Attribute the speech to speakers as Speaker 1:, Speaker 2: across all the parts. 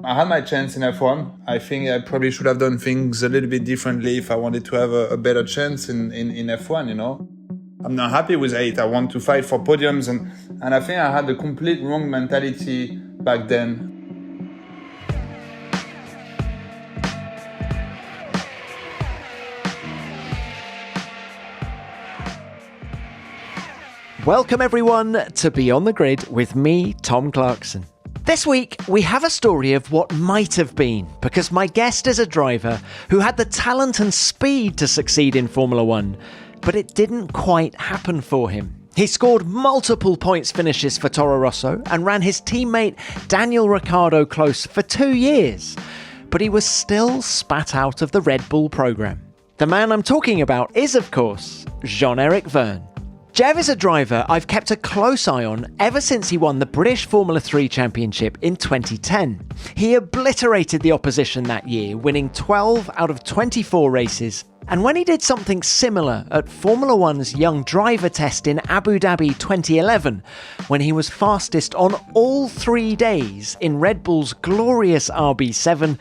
Speaker 1: I had my chance in F1. I think I probably should have done things a little bit differently if I wanted to have a better chance in F1, I'm not happy with 8. I want to fight for podiums, and I think I had the complete wrong mentality back then.
Speaker 2: Welcome everyone to Beyond the Grid with me, Tom Clarkson. This week, we have a story of what might have been, because my guest is a driver who had the talent and speed to succeed in Formula One, but it didn't quite happen for him. He scored multiple points finishes for Toro Rosso and ran his teammate Daniel Ricciardo close for 2 years, but he was still spat out of the Red Bull programme. The man I'm talking about is, of course, Jean-Éric Vergne. Jev is a driver I've kept a close eye on ever since he won the British Formula 3 Championship in 2010. He obliterated the opposition that year, winning 12 out of 24 races. And when he did something similar at Formula One's Young Driver Test in Abu Dhabi 2011, when he was fastest on all 3 days in Red Bull's glorious RB7,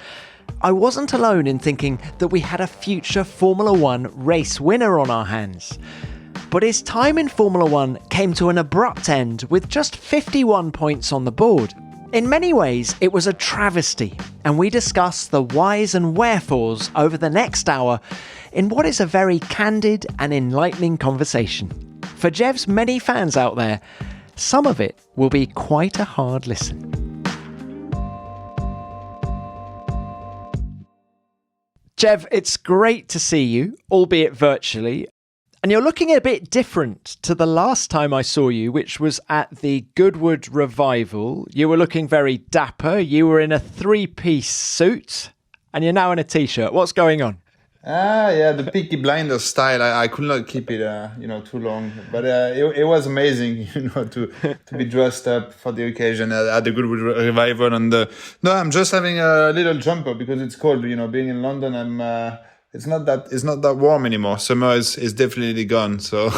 Speaker 2: I wasn't alone in thinking that we had a future Formula One race winner on our hands. But his time in Formula One came to an abrupt end with just 51 points on the board. In many ways, it was a travesty, and we discuss the whys and wherefores over the next hour in what is a very candid and enlightening conversation. For Jev's many fans out there, some of it will be quite a hard listen. Jev, it's great to see you, albeit virtually. And you're looking a bit different to the last time I saw you, which was at the Goodwood Revival. You were looking very dapper. You were in a 3-piece suit, and you're now in a t-shirt. What's going on?
Speaker 1: Yeah, the Peaky Blinders style. I could not keep it, too long. But it was amazing, to be dressed up for the occasion at the Goodwood Revival. And no, I'm just having a little jumper because it's cold. Being in London, It's not that warm anymore. Summer is definitely gone. So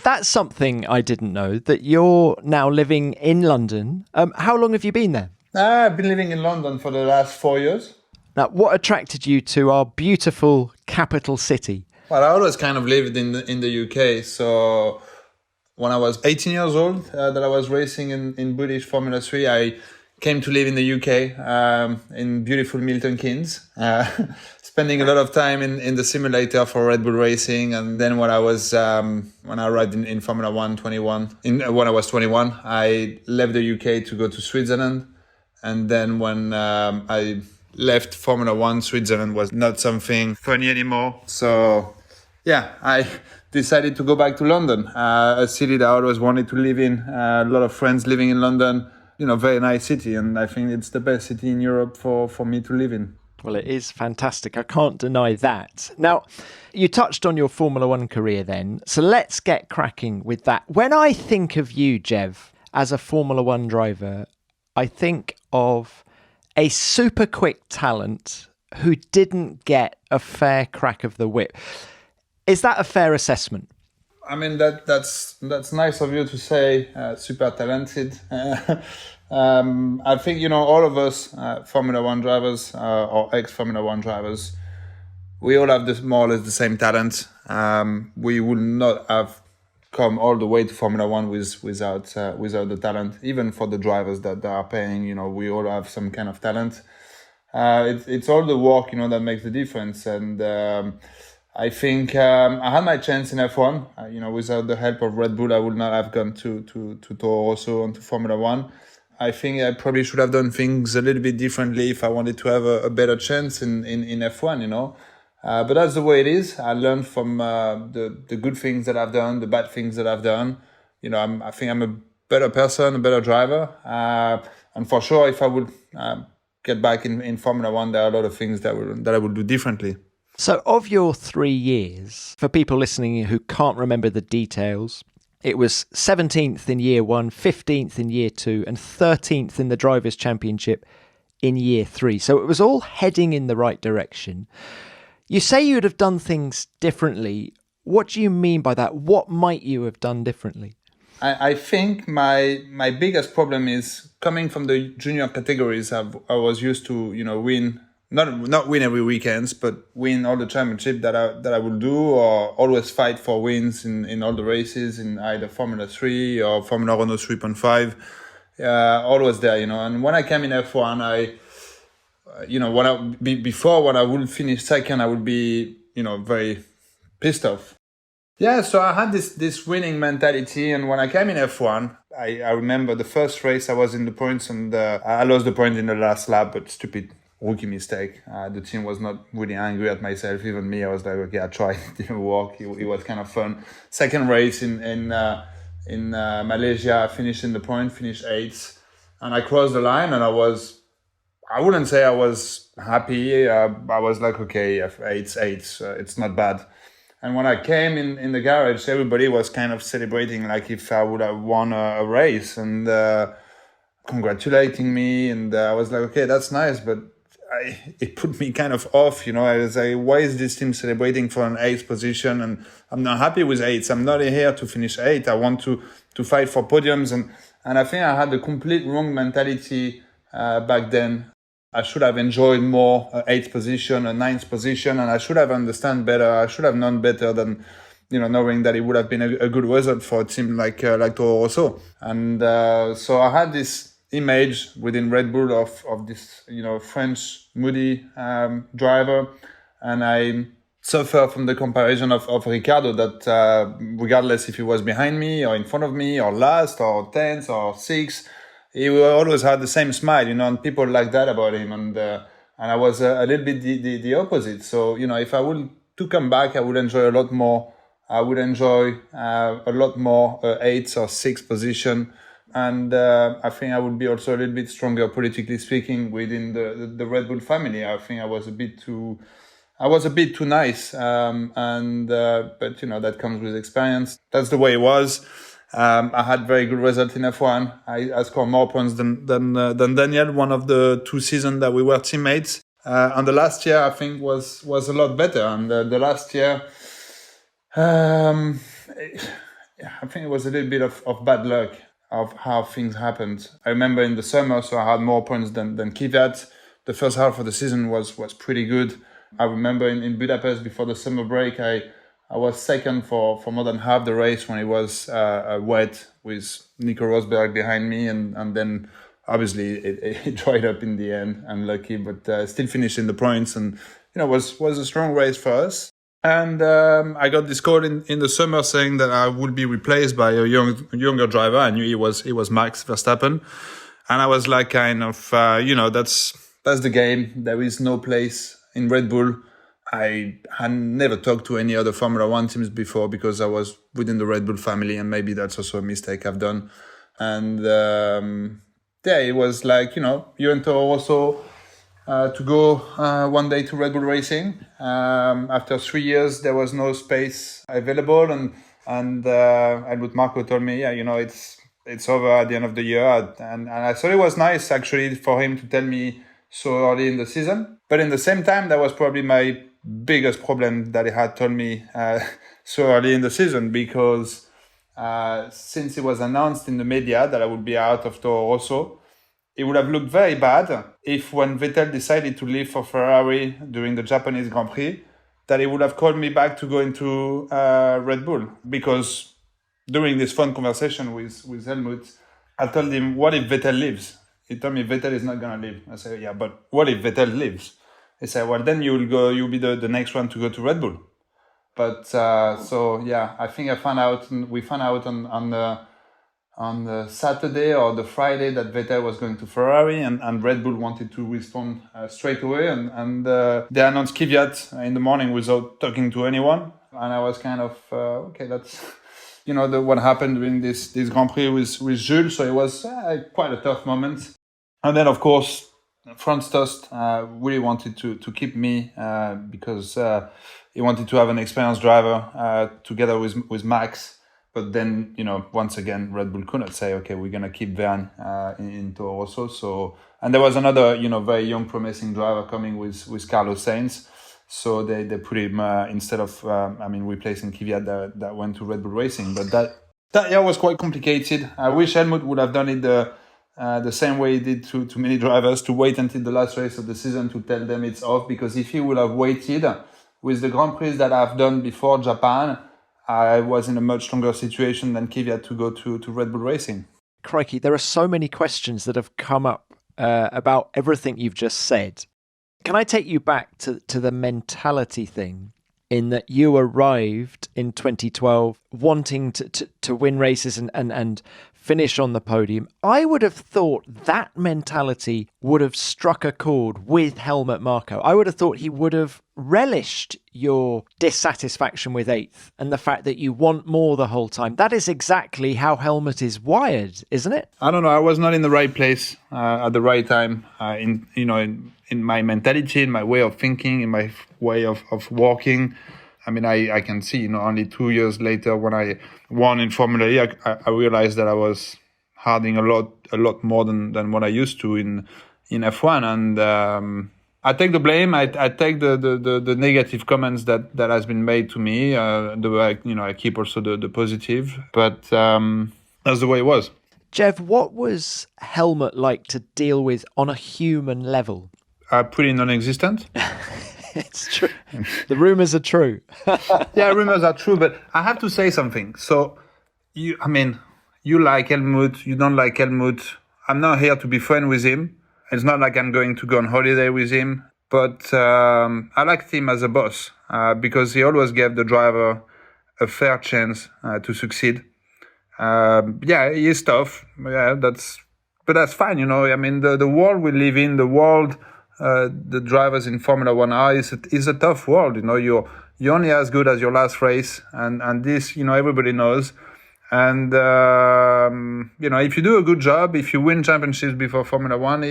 Speaker 2: that's something I didn't know, that you're now living in London. How long have you been there?
Speaker 1: I've been living in London for the last 4 years.
Speaker 2: Now, what attracted you to our beautiful capital city?
Speaker 1: Well, I always kind of lived in the UK. So when I was 18 years old, that I was racing in British Formula 3, I came to live in the UK, in beautiful Milton Keynes. Spending a lot of time in the simulator for Red Bull racing. And then when I arrived in Formula 1 when I was 21, I left the UK to go to Switzerland. And then when I left Formula 1, Switzerland was not something funny anymore. So yeah, I decided to go back to London, a city that I always wanted to live in. A lot of friends living in London, very nice city. And I think it's the best city in Europe for me to live in.
Speaker 2: Well, it is fantastic. I can't deny that. Now, you touched on your Formula One career then, so let's get cracking with that. When I think of you, Jev, as a Formula One driver, I think of a super quick talent who didn't get a fair crack of the whip. Is that a fair assessment?
Speaker 1: I mean, that's nice of you to say, super talented. I think, all of us Formula One drivers or ex-Formula One drivers, we all have more or less the same talent. We would not have come all the way to Formula One without the talent. Even for the drivers that are paying, we all have some kind of talent. It's all the work, that makes the difference. And I think I had my chance in F1. Without the help of Red Bull, I would not have gone to Toro Rosso and to Formula One. I think I probably should have done things a little bit differently if I wanted to have a better chance in F1, But that's the way it is. I learned from the good things that I've done, the bad things that I've done. I think I'm a better person, a better driver. And for sure, if I would get back in Formula One, there are a lot of things that I would do differently.
Speaker 2: So of your 3 years, for people listening who can't remember the details, it was 17th in year 1, 15th in year 2, and 13th in the Drivers' Championship in year 3. So it was all heading in the right direction. You say you'd have done things differently. What do you mean by that? What might you have done differently?
Speaker 1: I think my biggest problem is coming from the junior categories. I was used to, win, not win every weekends, but win all the championship that I will do, or always fight for wins in all the races in either Formula 3 or Formula Renault 3.5. Always there, And when I came in F1, before when I would finish second, I would be, very pissed off. Yeah, so I had this winning mentality, and when I came in F1, I remember the first race I was in the points, and I lost the point in the last lap, but stupid rookie mistake. The team was not really angry at myself, even me. I was like, okay, I tried, it didn't work. It was kind of fun. Second race in Malaysia, I finished in the point, finished 8th, and I crossed the line, and I wouldn't say I was happy. I was like, okay, 8th, it's not bad. And when I came in the garage, everybody was kind of celebrating like if I would have won a race and congratulating me. And I was like, okay, that's nice. But it put me kind of off, I was like, why is this team celebrating for an 8th position? And I'm not happy with 8th. I'm not here to finish 8th. I want to fight for podiums. And I think I had the complete wrong mentality back then. I should have enjoyed more a 8th position, a 9th position, and I should have understood better. I should have known better than, knowing that it would have been a good result for a team like Toro Rosso. And so I had this image within Red Bull of this, French moody driver, and I suffer from the comparison of Ricciardo that regardless if he was behind me or in front of me or last or 10th or 6th, he always had the same smile, and people like that about him. And I was a little bit the opposite. So, if I would to come back, I would enjoy a lot more. I would enjoy a lot more 8th or 6th position. And I think I would be also a little bit stronger, politically speaking, within the Red Bull family. I think I was a bit too nice. But, that comes with experience. That's the way it was. I had very good results in F1. I scored more points than Daniel, one of the 2 seasons that we were teammates. And the last year, I think, was a lot better. And the last year, I think it was a little bit of bad luck of how things happened. I remember in the summer, so I had more points than Kvyat. The first half of the season was pretty good. I remember in Budapest before the summer break, I was second for more than half the race when it was wet with Nico Rosberg behind me. And then obviously it dried up in the end, unlucky, but still finished in the points. And, was a strong race for us. And I got this call in the summer saying that I would be replaced by a younger driver. I knew it was Max Verstappen. And I was like, kind of, that's the game. There is no place in Red Bull. I had never talked to any other Formula 1 teams before because I was within the Red Bull family, and maybe that's also a mistake I've done. And it was like, you and Toro Rosso to go one day to Red Bull Racing. After 3 years, there was no space available, and Helmut Marko told me, it's over at the end of the year. And I thought it was nice actually for him to tell me so early in the season. But in the same time, that was probably my biggest problem that he had told me so early in the season, because since it was announced in the media that I would be out of Toro Rosso, it would have looked very bad if when Vettel decided to leave for Ferrari during the Japanese Grand Prix, that he would have called me back to go into Red Bull. Because during this phone conversation with Helmut, I told him, what if Vettel leaves? He told me Vettel is not going to leave. I said, yeah, but what if Vettel leaves? He said, well, then you'll be the next one to go to Red Bull. But I think we found out on the Saturday or the Friday that Vettel was going to Ferrari, and Red Bull wanted to respond straight away. And they announced Kvyat in the morning without talking to anyone. And I was kind of, okay, that's, what happened during this Grand Prix with Jules. So it was quite a tough moment. And then, of course, Franz Tost really wanted to keep me because he wanted to have an experienced driver together with Max. But then, once again, Red Bull could not say, okay, we're going to keep Vergne in Toro Rosso. So, and there was another, very young, promising driver coming with Carlos Sainz. So they put him instead of, replacing Kvyat that went to Red Bull Racing. But That year was quite complicated. I wish Helmut would have done it the same way he did to many drivers, to wait until the last race of the season to tell them it's off. Because if he would have waited with the Grand Prix that I've done before Japan, I was in a much stronger situation than Kvyat to go to Red Bull Racing.
Speaker 2: Crikey, there are so many questions that have come up about everything you've just said. Can I take you back to the mentality thing, in that you arrived in 2012 wanting to win races and finish on the podium? I would have thought that mentality would have struck a chord with Helmut Marko. I would have thought he would have relished your dissatisfaction with eighth and the fact that you want more the whole time. That is exactly how Helmut is wired, isn't it?
Speaker 1: I don't know. I was not in the right place at the right time. In my mentality, in my way of thinking, in my way of walking. I mean, I can see, only 2 years later when I won in Formula E, I realized that I was harding a lot more than what I used to in F1. And I take the blame. I take the negative comments that has been made to me. I keep also the positive. But that's the way it was.
Speaker 2: Jev, what was Helmut like to deal with on a human level?
Speaker 1: Pretty non-existent.
Speaker 2: It's true. The rumors are true.
Speaker 1: Yeah, rumors are true, but I have to say something. So, you like Helmut, you don't like Helmut. I'm not here to be friends with him. It's not like I'm going to go on holiday with him. But I liked him as a boss because he always gave the driver a fair chance to succeed. He is tough. Yeah, but that's fine. The world we live in, the world. The drivers in Formula 1 are is a tough world. You're only as good as your last race, and this everybody knows. And if you do a good job, if you win championships before Formula 1,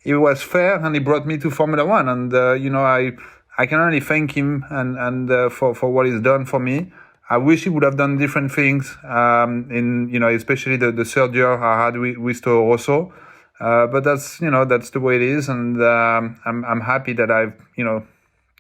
Speaker 1: he was fair and he brought me to Formula 1. And I can only thank him and for what he's done for me. I wish he would have done different things. Especially the third year I had with Toro Rosso. But that's the way it is, and I'm happy that I've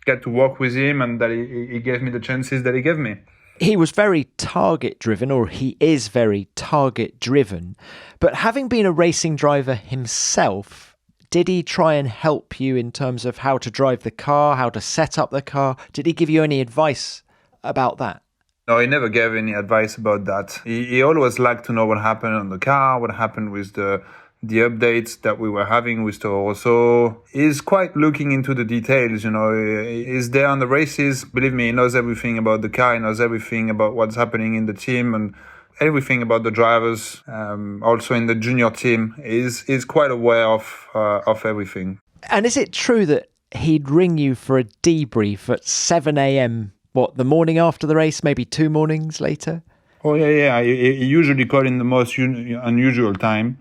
Speaker 1: get to work with him and that he gave me the chances that he gave me.
Speaker 2: He was very target driven, or he is very target driven. But having been a racing driver himself, did he try and help you in terms of how to drive the car, how to set up the car? Did he give you any advice about that?
Speaker 1: No, he never gave any advice about that. He always liked to know what happened on the car, what happened with the updates that we were having with Toro Rosso. He's quite looking into the details, He's there on the races. Believe me, he knows everything about the car. He knows everything about what's happening in the team and everything about the drivers. Also in the junior team, he's quite aware of everything.
Speaker 2: And is it true that he'd ring you for a debrief at 7 a.m., the morning after the race, maybe 2 mornings later?
Speaker 1: Oh, yeah. He usually called in the most unusual time.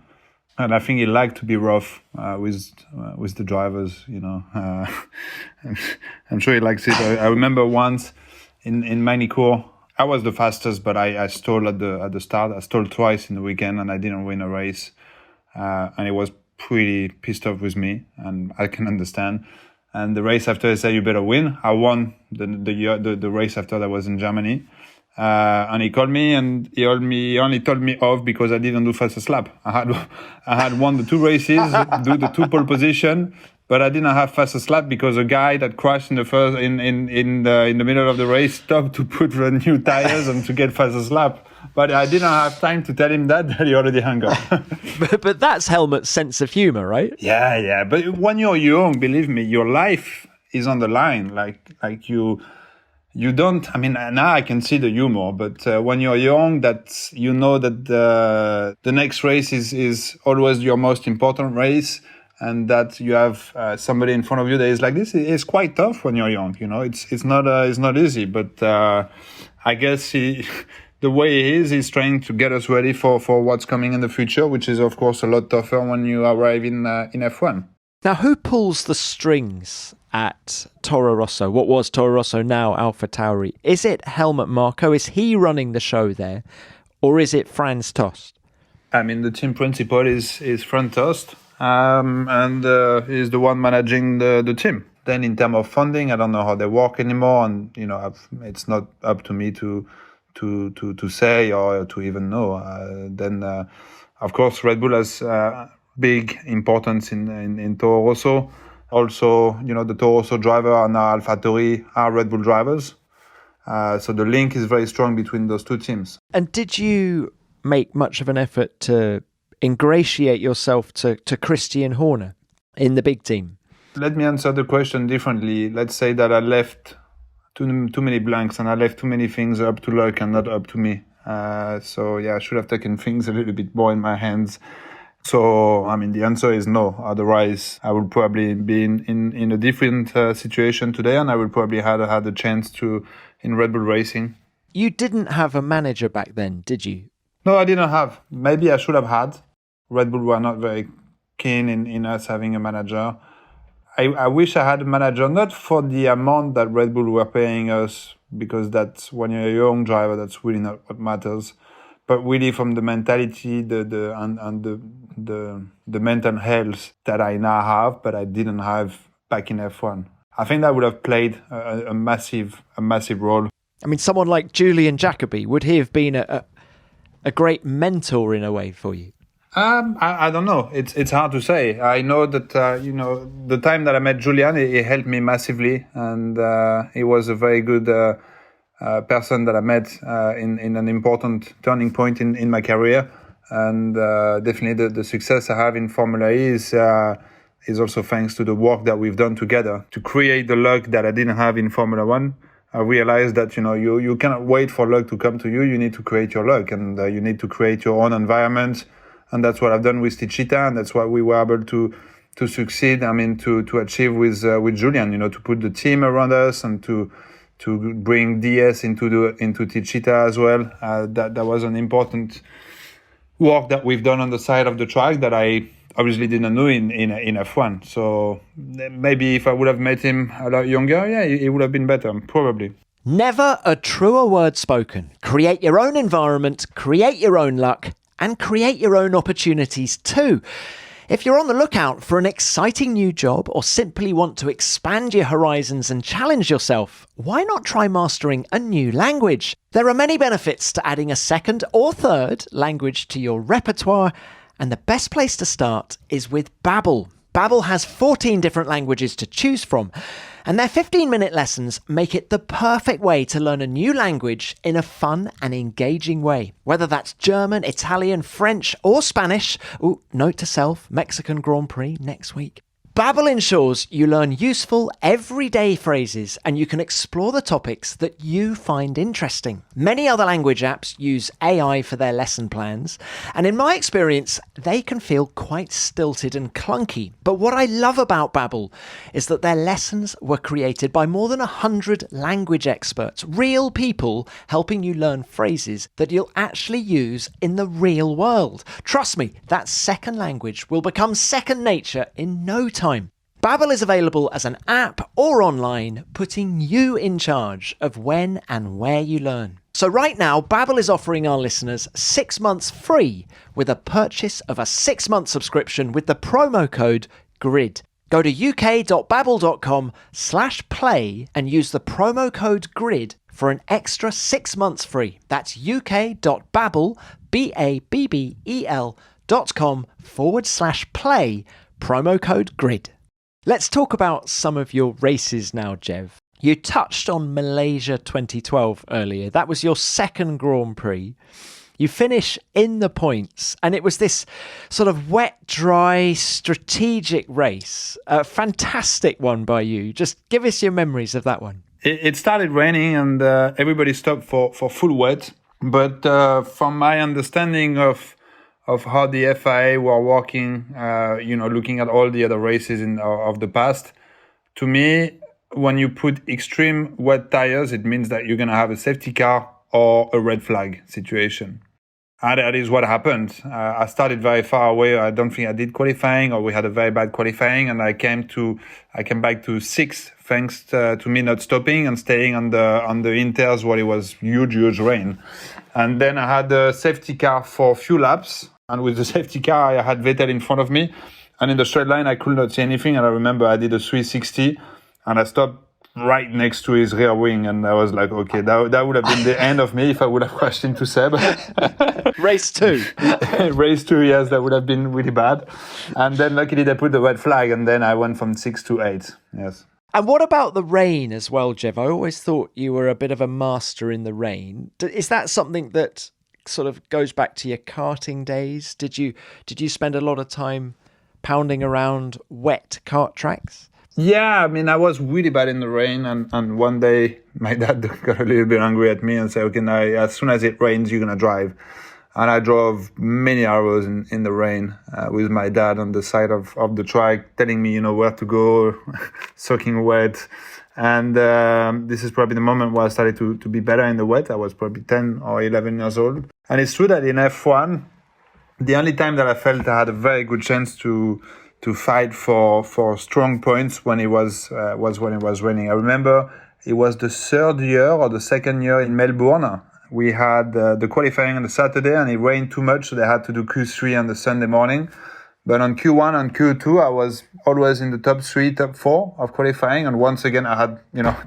Speaker 1: And I think he liked to be rough with the drivers, I'm sure he likes it. I remember once in Manicourt, I was the fastest, but I stole at the start. I stole twice in the weekend, and I didn't win a race. And he was pretty pissed off with me, and I can understand. And the race after, he said, "You better win." I won the race after, that was in Germany. And he called me and he only told me off because I didn't do fastest lap. I had won the 2 races, do the 2 pole position, but I didn't have fastest lap because a guy that crashed in the middle of the race stopped to put the new tires and to get fastest lap. But I didn't have time to tell him that he already hung up.
Speaker 2: but that's Helmut's sense of humor, right?
Speaker 1: Yeah. But when you're young, believe me, your life is on the line. Like you don't, now I can see the humor, but when you're young, that the next race is always your most important race, and that you have somebody in front of you that is like this. It's quite tough when you're young, it's not easy, but I guess the way he is, he's trying to get us ready for what's coming in the future, which is of course a lot tougher when you arrive in F1.
Speaker 2: Now, who pulls the strings at Toro Rosso? What was Toro Rosso, now AlphaTauri? Is it Helmut Marko? Is he running the show there? Or is it Franz Tost?
Speaker 1: The team principal is Franz Tost, and he's the one managing the team. Then in terms of funding, I don't know how they work anymore, and it's not up to me to to say or to even know. Then, of course, Red Bull has big importance in Toro Rosso. Also, the Toro Rosso driver and now AlphaTauri are Red Bull drivers. So the link is very strong between those two teams.
Speaker 2: And did you make much of an effort to ingratiate yourself to Christian Horner in the big team?
Speaker 1: Let me answer the question differently. Let's say that I left too many blanks and I left too many things up to luck and not up to me. So I should have taken things a little bit more in my hands. So, the answer is no. Otherwise, I would probably be in a different situation today, and I would probably had a chance to in Red Bull Racing.
Speaker 2: You didn't have a manager back then, did you?
Speaker 1: No, I didn't have. Maybe I should have had. Red Bull were not very keen in us having a manager. I wish I had a manager, not for the amount that Red Bull were paying us, because that's when you're a young driver, that's really not what matters. But really from the mentality, the mental health that I now have, but I didn't have back in F1. I think that would have played a massive role.
Speaker 2: Someone like Julian Jacobi, would he have been a great mentor in a way for you?
Speaker 1: I don't know. It's hard to say. I know that the time that I met Julian, he helped me massively, and he was a very good person that I met in an important turning point in my career. And definitely the success I have in Formula E is also thanks to the work that we've done together to create the luck that I didn't have in Formula One. I realized that you cannot wait for luck to come to you. You need to create your luck, and you need to create your own environment. And that's what I've done with Techeetah, and that's what we were able to succeed. To achieve with Julian. To put the team around us and to bring DS into Techeetah as well. That was an important work that we've done on the side of the track that I obviously didn't know in F1. So maybe if I would have met him a lot younger, it would have been better, probably.
Speaker 2: Never a truer word spoken. Create your own environment, create your own luck, and create your own opportunities too. If you're on the lookout for an exciting new job or simply want to expand your horizons and challenge yourself, why not try mastering a new language? There are many benefits to adding a second or third language to your repertoire, and the best place to start is with Babbel. Babbel has 14 different languages to choose from, and their 15-minute lessons make it the perfect way to learn a new language in a fun and engaging way. Whether that's German, Italian, French or Spanish. Ooh, note to self, Mexican Grand Prix next week. Babbel ensures you learn useful, everyday phrases and you can explore the topics that you find interesting. Many other language apps use AI for their lesson plans, and in my experience, they can feel quite stilted and clunky. But what I love about Babbel is that their lessons were created by more than 100 language experts, real people helping you learn phrases that you'll actually use in the real world. Trust me, that second language will become second nature in no time. Babbel is available as an app or online, putting you in charge of when and where you learn. So right now, Babbel is offering our listeners 6 months free with a purchase of a 6-month subscription with the promo code GRID. Go to uk.babbel.com/play and use the promo code GRID for an extra 6 months free. That's uk.babbel, babbel.com/play, promo code GRID. Let's talk about some of your races now, Jev. You touched on Malaysia 2012 earlier. That was your second Grand Prix. You finish in the points, and it was this sort of wet, dry, strategic race. A fantastic one by you. Just give us your memories of that one.
Speaker 1: It started raining, and everybody stopped for full wet. But from my understanding of how the FIA were working, looking at all the other races of the past, to me, when you put extreme wet tires, it means that you're going to have a safety car or a red flag situation. And that is what happened. I started very far away. I don't think I did qualifying, or we had a very bad qualifying, and I came back to 6th thanks to me not stopping and staying on the inters where it was huge rain. And then I had a safety car for a few laps. And with the safety car, I had Vettel in front of me. And in the straight line, I could not see anything. And I remember I did a 360 and I stopped right next to his rear wing, and I was like, okay, that would have been the end of me if I would have crashed into Seb.
Speaker 2: Race 2.
Speaker 1: Race 2, yes, that would have been really bad. And then luckily they put the red flag, and then I went from 6 to 8. Yes.
Speaker 2: And what about the rain as well, Jeff? I always thought you were a bit of a master in the rain. Is that something that sort of goes back to your karting days? Did you spend a lot of time pounding around wet kart tracks?
Speaker 1: Yeah, I mean, I was really bad in the rain, and one day my dad got a little bit angry at me and said, okay, as soon as it rains, you're going to drive. And I drove many hours in the rain with my dad on the side of the track, telling me, where to go, soaking wet. And this is probably the moment where I started to be better in the wet. I was probably 10 or 11 years old. And it's true that in F1, the only time that I felt I had a very good chance to fight for strong points when it was when it was raining. I remember it was the third year or the second year in Melbourne. We had the qualifying on the Saturday, and it rained too much, so they had to do Q3 on the Sunday morning. But on Q1 and Q2, I was always in the top 3, top 4 of qualifying. And once again, I had,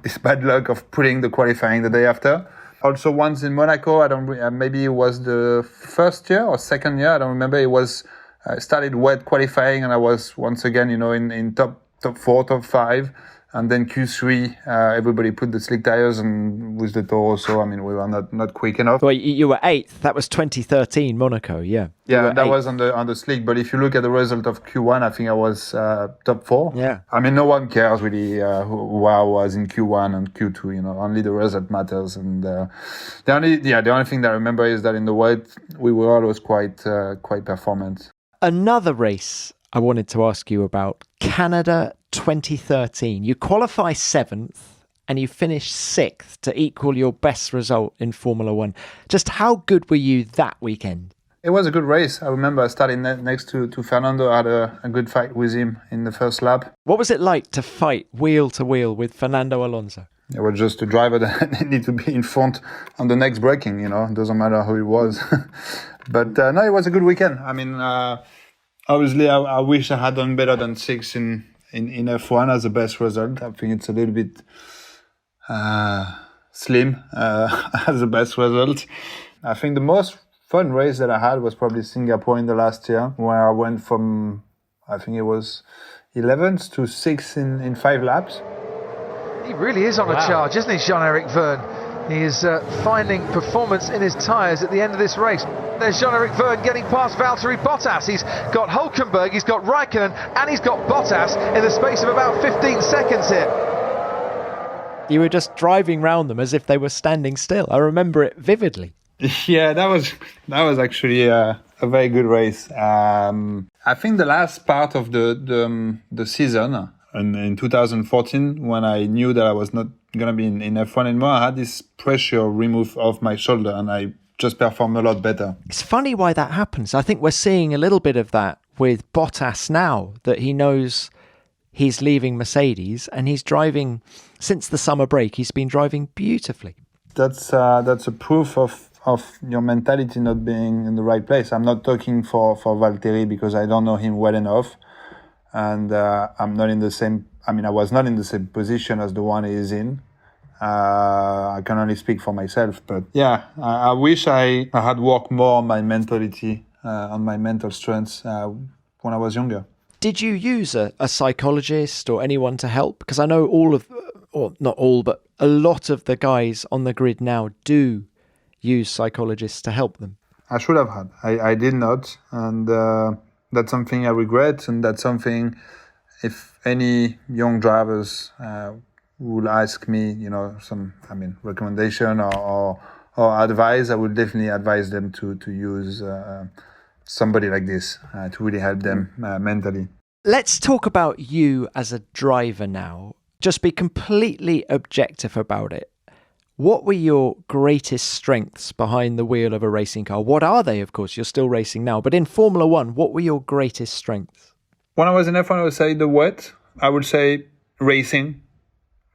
Speaker 1: this bad luck of putting the qualifying the day after. Also once in Monaco, maybe it was the first year or second year, I don't remember. It was started wet qualifying, and I was once again, in top 4, top 5. And then Q3, everybody put the slick tires, and with the Toro Rosso, I mean, we were not quick enough.
Speaker 2: Well, you were 8th. That was 2013 Monaco, yeah.
Speaker 1: Yeah, that was on the slick. But if you look at the result of Q1, I think I was top 4.
Speaker 2: Yeah.
Speaker 1: I mean, no one cares really who I was in Q1 and Q2. Only the result matters. And the only thing that I remember is that in the wet, we were always quite performant.
Speaker 2: Another race I wanted to ask you about, Canada 2013. You qualify 7th and you finish 6th to equal your best result in Formula One. Just how good were you that weekend?
Speaker 1: It was a good race. I remember I started next to Fernando. I had a good fight with him in the first lap.
Speaker 2: What was it like to fight wheel to wheel with Fernando Alonso?
Speaker 1: It was just a driver that needed to be in front on the next braking, It doesn't matter who it was. But no, it was a good weekend. I mean, obviously, I wish I had done better than 6 in F1 as the best result. I think it's a little bit slim as the best result. I think the most fun race that I had was probably Singapore in the last year, where I went from, I think it was 11th to 6th in 5 laps.
Speaker 3: He really is on a charge, isn't he, Jean-Eric Vergne? He is finding performance in his tyres at the end of this race. There's Jean-Eric Vergne getting past Valtteri Bottas. He's got Hülkenberg, he's got Raikkonen, and he's got Bottas in the space of about 15 seconds here.
Speaker 2: You were just driving round them as if they were standing still. I remember it vividly.
Speaker 1: Yeah, that was actually a very good race. I think the last part of the season, and in 2014, when I knew that I was not going to be in F1 anymore, I had this pressure removed off my shoulder, and I just performed a lot better.
Speaker 2: It's funny why that happens. I think we're seeing a little bit of that with Bottas now, that he knows he's leaving Mercedes and he's driving, since the summer break, he's been driving beautifully.
Speaker 1: That's a proof of your mentality not being in the right place. I'm not talking for Valtteri because I don't know him well enough. And I'm not in the same, I was not in the same position as the one he is in. I can only speak for myself, but yeah, I wish I had worked more on my mentality, on my mental strengths when I was younger.
Speaker 2: Did you use a psychologist or anyone to help? Because I know not all, but a lot of the guys on the grid now do use psychologists to help them.
Speaker 1: I should have had. I did not, and that's something I regret, and that's something, if any young drivers will ask me, some, recommendation or advice, I would definitely advise them to use somebody like this to really help them mentally.
Speaker 2: Let's talk about you as a driver now. Just be completely objective about it. What were your greatest strengths behind the wheel of a racing car? What are they, of course? You're still racing now. But in Formula One, what were your greatest strengths?
Speaker 1: When I was in F1, I would say the wet. I would say racing.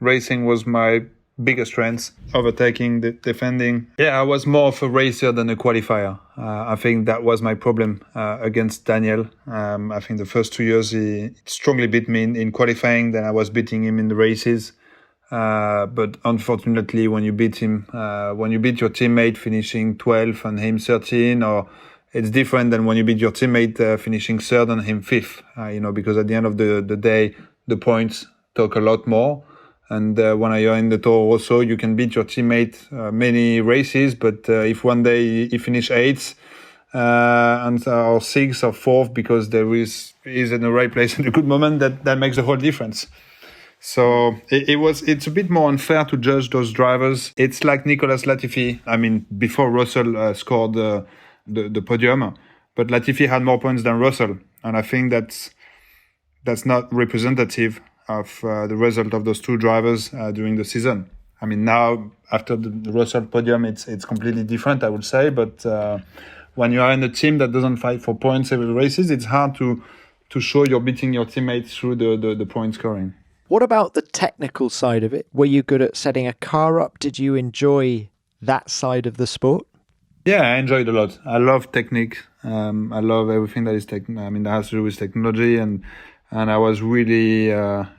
Speaker 1: Racing was my biggest strength. Overtaking, defending. Yeah, I was more of a racer than a qualifier. I think that was my problem against Daniel. I think the first 2 years he strongly beat me in qualifying. Then I was beating him in the races. But unfortunately, when you beat him, when you beat your teammate finishing 12th and him 13, or it's different than when you beat your teammate finishing third and him fifth, because at the end of the day, the points talk a lot more. And when you're in the Toro Rosso, you can beat your teammate many races, but if one day he finish eighth, or sixth or fourth because he's in the right place at a good moment, that makes a whole difference. So it's a bit more unfair to judge those drivers. It's like Nicolas Latifi. I mean, before Russell scored the podium, but Latifi had more points than Russell, and I think that's not representative of the result of those two drivers during the season. I mean, now after the Russell podium, it's completely different, I would say. But when you are in a team that doesn't fight for points every races, it's hard to show you're beating your teammates through the point scoring.
Speaker 2: What about the technical side of it? Were you good at setting a car up? Did you enjoy that side of the sport?
Speaker 1: Yeah, I enjoyed a lot. I love technique. I love everything that is that has to do with technology, and I was really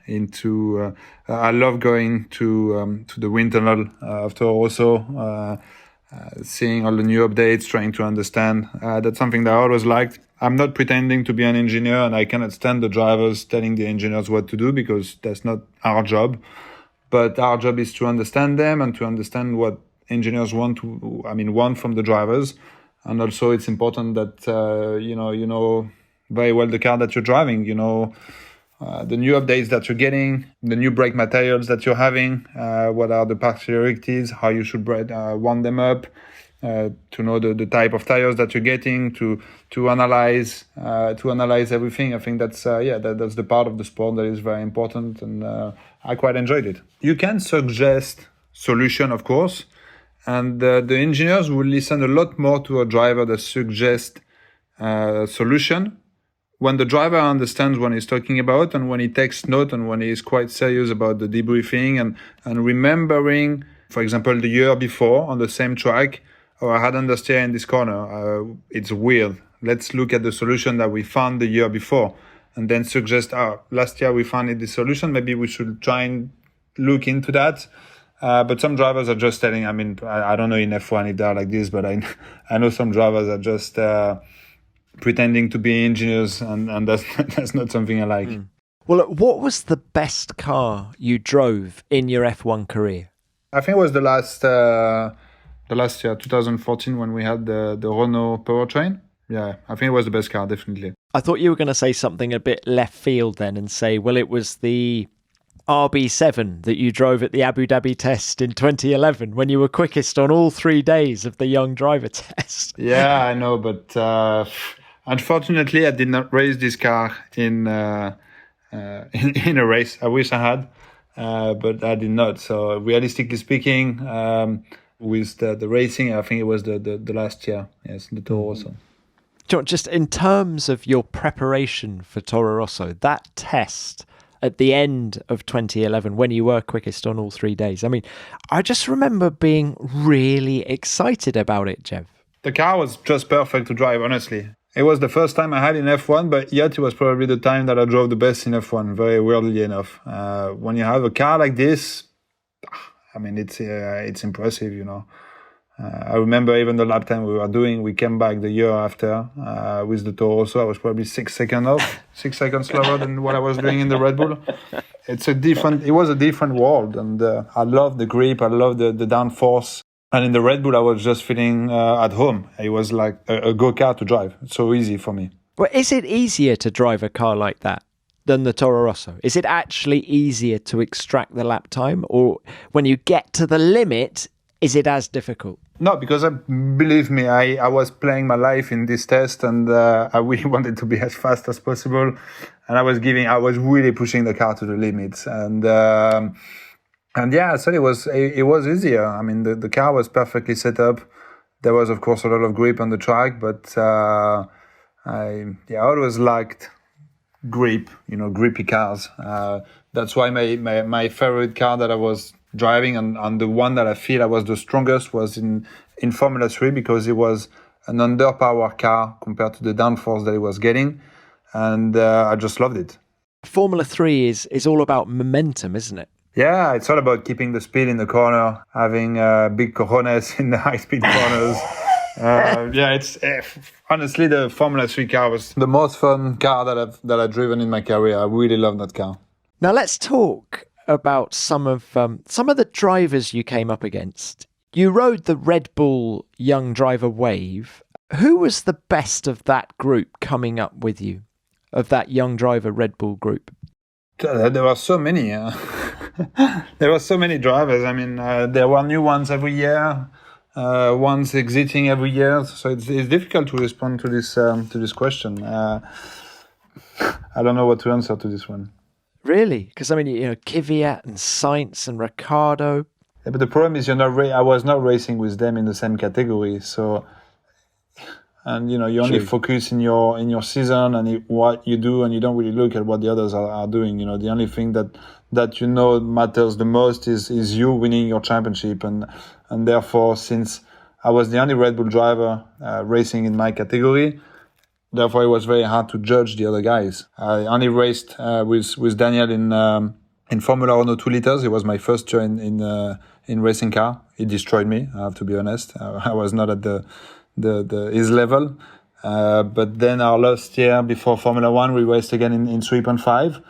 Speaker 1: into. I love going to the wind tunnel of Toro Rosso, seeing all the new updates, trying to understand. That's something that I always liked. I'm not pretending to be an engineer, and I cannot stand the drivers telling the engineers what to do, because that's not our job. But our job is to understand them and to understand what engineers want from the drivers. And also it's important that you know very well the car that you're driving, the new updates that you're getting, the new brake materials that you're having, what are the peculiarities, how you should warm them up, to know the type of tires that you're getting, to analyze everything. I think that's that's the part of the sport that is very important, and I quite enjoyed it. You can suggest solution, of course, and the engineers will listen a lot more to a driver that suggests solution when the driver understands what he's talking about, and when he takes note, and when he is quite serious about the debriefing and remembering, for example, the year before on the same track, I had understeer in this corner. It's weird. Let's look at the solution that we found the year before, and then suggest, last year we found this solution. Maybe we should try and look into that. But some drivers are just telling, I don't know in F1 if they're like this, but I know some drivers are just pretending to be engineers, and that's not something I like. Mm.
Speaker 2: Well, what was the best car you drove in your F1 career?
Speaker 1: I think it was the last year, 2014, when we had the Renault powertrain. Yeah, I think it was the best car, definitely.
Speaker 2: I thought you were going to say something a bit left field then and say, well, it was the RB7 that you drove at the Abu Dhabi test in 2011 when you were quickest on all 3 days of the young driver test.
Speaker 1: Yeah, I know, but unfortunately, I did not race this car in a race. I wish I had, but I did not. So realistically speaking, with the racing, I think it was the last year. Yes, the Toro Rosso.
Speaker 2: Just in terms of your preparation for Toro Rosso, that test at the end of 2011, when you were quickest on all 3 days, I just remember being really excited about it, Jev.
Speaker 1: The car was just perfect to drive, honestly. It was the first time I had in F1, but yet it was probably the time that I drove the best in F1, very weirdly enough. When you have a car like this, it's impressive, I remember even the lap time we came back the year after with the Toro Rosso. I was probably 6 seconds slower than what I was doing in the Red Bull. It was a different world, and I love the grip, I love the downforce. And in the Red Bull, I was just feeling at home. It was like a go-kart to drive. It's so easy for me.
Speaker 2: Well, is it easier to drive a car like that than the Toro Rosso? Is it actually easier to extract the lap time? Or when you get to the limit, is it as difficult?
Speaker 1: No, because believe me, I was playing my life in this test, and I really wanted to be as fast as possible. And I was really pushing the car to the limits. And yeah, so it was easier. The car was perfectly set up. There was, of course, a lot of grip on the track, but I always liked grip, grippy cars. That's why my favorite car that I was driving, and the one that I feel I was the strongest, was in Formula 3, because it was an underpower car compared to the downforce that it was getting, and I just loved it.
Speaker 2: Formula 3 is all about momentum, isn't it?
Speaker 1: Yeah, it's all about keeping the speed in the corner, having big cojones in the high-speed corners. It's honestly the Formula 3 car was the most fun car that I've driven in my career. I really love that car.
Speaker 2: Now let's talk about some of the drivers you came up against. You rode the Red Bull Young Driver Wave. Who was the best of that group coming up with you, of that Young Driver Red Bull group?
Speaker 1: There were so many. There were so many drivers. I mean, there were new ones every year, ones exiting every year. So it's difficult to respond to this question. I don't know what to answer to this one.
Speaker 2: Really? Because I mean, Kvyat and Sainz and Ricciardo.
Speaker 1: Yeah, but the problem is, I was not racing with them in the same category. So, and you only focus in your season and what you do, and you don't really look at what the others are doing. The only thing that matters the most is you winning your championship, and therefore, since I was the only Red Bull driver racing in my category, therefore it was very hard to judge the other guys. I only raced with Daniel in Formula Renault 2 liters. It was my first year in racing car. He destroyed me. I have to be honest. I was not at his level. But then our last year before Formula 1, we raced again in 3.5.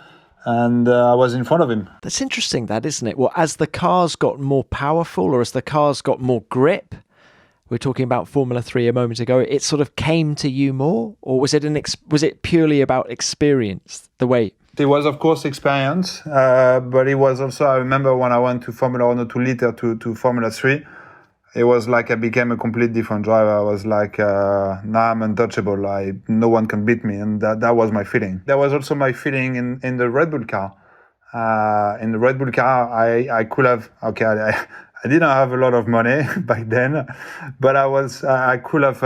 Speaker 1: And I was in front of him.
Speaker 2: That's interesting, that, isn't it? Well, as the cars got more powerful, or as the cars got more grip, we were talking about Formula 3 a moment ago, it sort of came to you more? Or was it purely about experience, the way?
Speaker 1: It was, of course, experience. But it was also, I remember when I went to Formula 1 2 liter to Formula 3, it was like I became a complete different driver. I was like, now I'm untouchable. No one can beat me. And that was my feeling. That was also my feeling in the Red Bull car. In the Red Bull car, I could have, I didn't have a lot of money back then, but I could have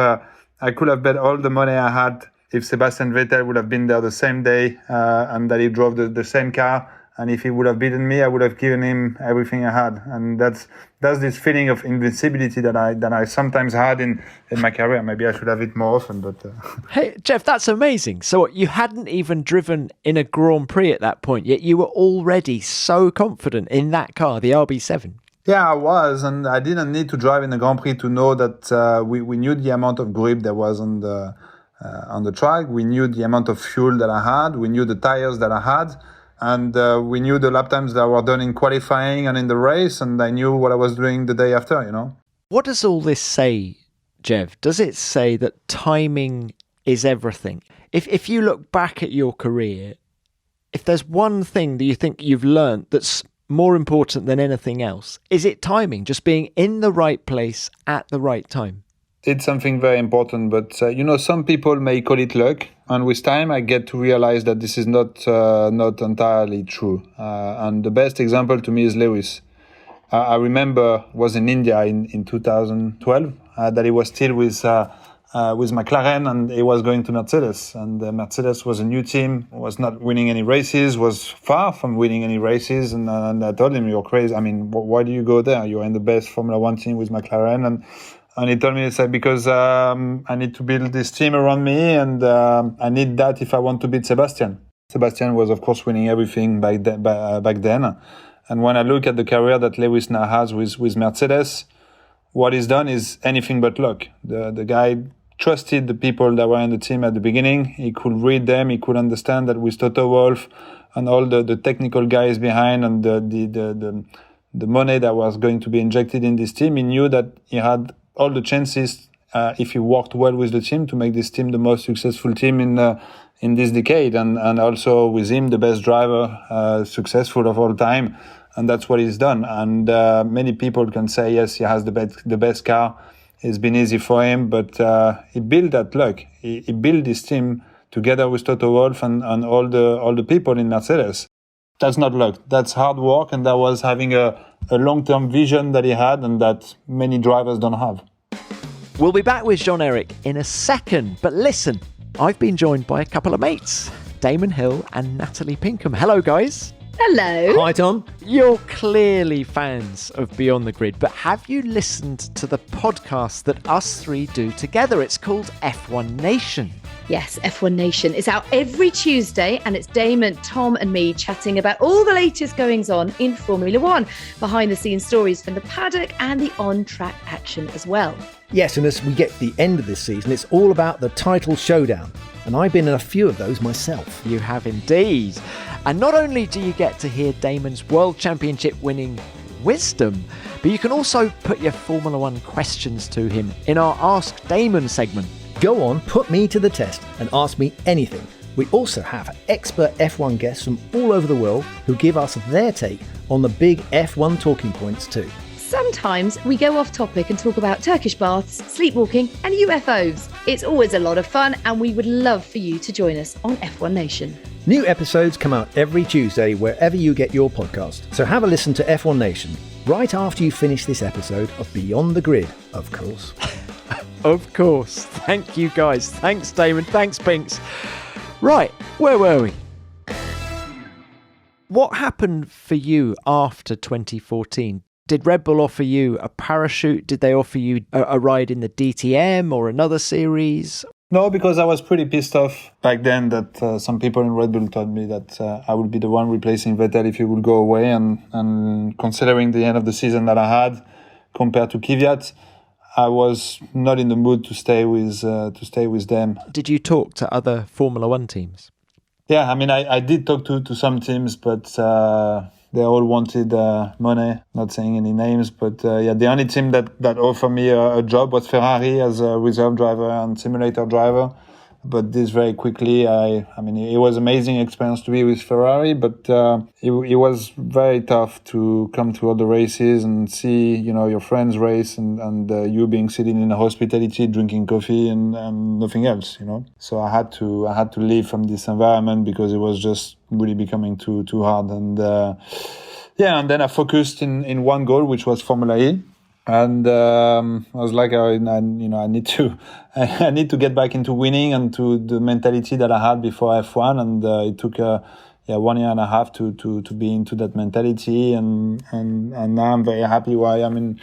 Speaker 1: bet all the money I had if Sebastian Vettel would have been there the same day, and that he drove the same car. And if he would have beaten me, I would have given him everything I had. And that's this feeling of invincibility that I sometimes had in my career. Maybe I should have it more often, but...
Speaker 2: Hey, Jeff, that's amazing. So you hadn't even driven in a Grand Prix at that point, yet you were already so confident in that car, the RB7.
Speaker 1: Yeah, I was, and I didn't need to drive in the Grand Prix to know that we knew the amount of grip there was on the track. We knew the amount of fuel that I had. We knew the tires that I had. And we knew the lap times that were done in qualifying and in the race, and I knew what I was doing the day after,
Speaker 2: What does all this say, Jeff? Does it say that timing is everything? If you look back at your career, if there's one thing that you think you've learned that's more important than anything else, is it timing? Just being in the right place at the right time?
Speaker 1: It's something very important, but some people may call it luck, and with time I get to realize that this is not entirely true. And the best example to me is Lewis. I remember was in India in 2012 that he was still with McLaren, and he was going to Mercedes, and Mercedes was a new team, was not winning any races, was far from winning any races, and I told him, "You're crazy. I mean, why do you go there? You're in the best Formula 1 team with McLaren." And he told me, because I need to build this team around me, and I need that if I want to beat Sebastian. Sebastian was, of course, winning everything back then. And when I look at the career that Lewis now has with Mercedes, what he's done is anything but luck. The guy trusted the people that were in the team at the beginning. He could read them. He could understand that with Toto Wolff and all the technical guys behind, and the money that was going to be injected in this team, he knew that he had all the chances, if he worked well with the team, to make this team the most successful team in this decade, and also with him the best driver successful of all time, and that's what he's done. And many people can say, yes, he has the best car. It's been easy for him, but he built that luck. He built this team together with Toto Wolff and all the people in Mercedes. That's not luck. That's hard work, and that was having a long-term vision that he had, and that many drivers don't have.
Speaker 2: We'll be back with Jean-Eric in a second, but listen, I've been joined by a couple of mates, Damon Hill and Natalie Pinkham. Hello, guys.
Speaker 4: Hello.
Speaker 2: Hi, Tom. You're clearly fans of Beyond the Grid, but have you listened to the podcast that us three do together? It's called F1 Nation.
Speaker 4: Yes, F1 Nation is out every Tuesday, and it's Damon, Tom and me chatting about all the latest goings on in Formula One, behind the scenes stories from the paddock and the on-track action as well.
Speaker 5: Yes, and as we get to the end of this season, it's all about the title showdown. And I've been in a few of those myself.
Speaker 2: You have indeed. And not only do you get to hear Damon's World Championship winning wisdom, but you can also put your Formula One questions to him in our Ask Damon segment.
Speaker 5: Go on, put me to the test and ask me anything. We also have expert F1 guests from all over the world who give us their take on the big F1 talking points too.
Speaker 4: Sometimes we go off topic and talk about Turkish baths, sleepwalking and UFOs. It's always a lot of fun, and we would love for you to join us on F1 Nation.
Speaker 5: New episodes come out every Tuesday wherever you get your podcast. So have a listen to F1 Nation right after you finish this episode of Beyond the Grid, of course.
Speaker 2: Of course. Thank you guys. Thanks Damon. Thanks Pinks. Right, where were we? What happened for you after 2014? Did Red Bull offer you a parachute? Did they offer you a ride in the DTM or another series?
Speaker 1: No, because I was pretty pissed off back then that some people in Red Bull told me that I would be the one replacing Vettel if he would go away. And considering the end of the season that I had compared to Kvyat, I was not in the mood to stay with them.
Speaker 2: Did you talk to other Formula One teams?
Speaker 1: Yeah, I mean, I did talk to some teams, but they all wanted money, not saying any names. But the only team that offered me a job was Ferrari as a reserve driver and simulator driver. But this very quickly, I mean, it was an amazing experience to be with Ferrari, but it was very tough to come to all the races and see, your friends race and you being sitting in a hospitality, drinking coffee and nothing else, So I had to leave from this environment because it was just really becoming too hard. And and then I focused in one goal, which was Formula E. And I was like, I need to get back into winning and to the mentality that I had before F1. And it took 1 year and a half to be into that mentality. And now I'm very happy why I'm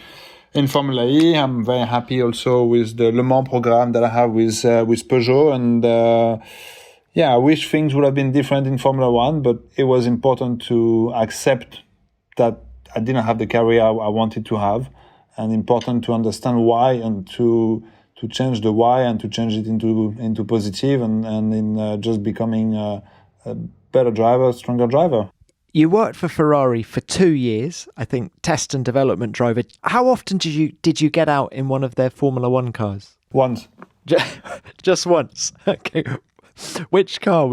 Speaker 1: in Formula E. I'm very happy also with the Le Mans program that I have with Peugeot. And I wish things would have been different in Formula One, but it was important to accept that I didn't have the career I wanted to have. And important to understand why and to change the why and to change it into positive and in just becoming a better driver, stronger driver.
Speaker 2: You worked for Ferrari for 2 years, I think, test and development driver. How often did you get out in one of their Formula One cars?
Speaker 1: Once.
Speaker 2: Just once. Okay. Which car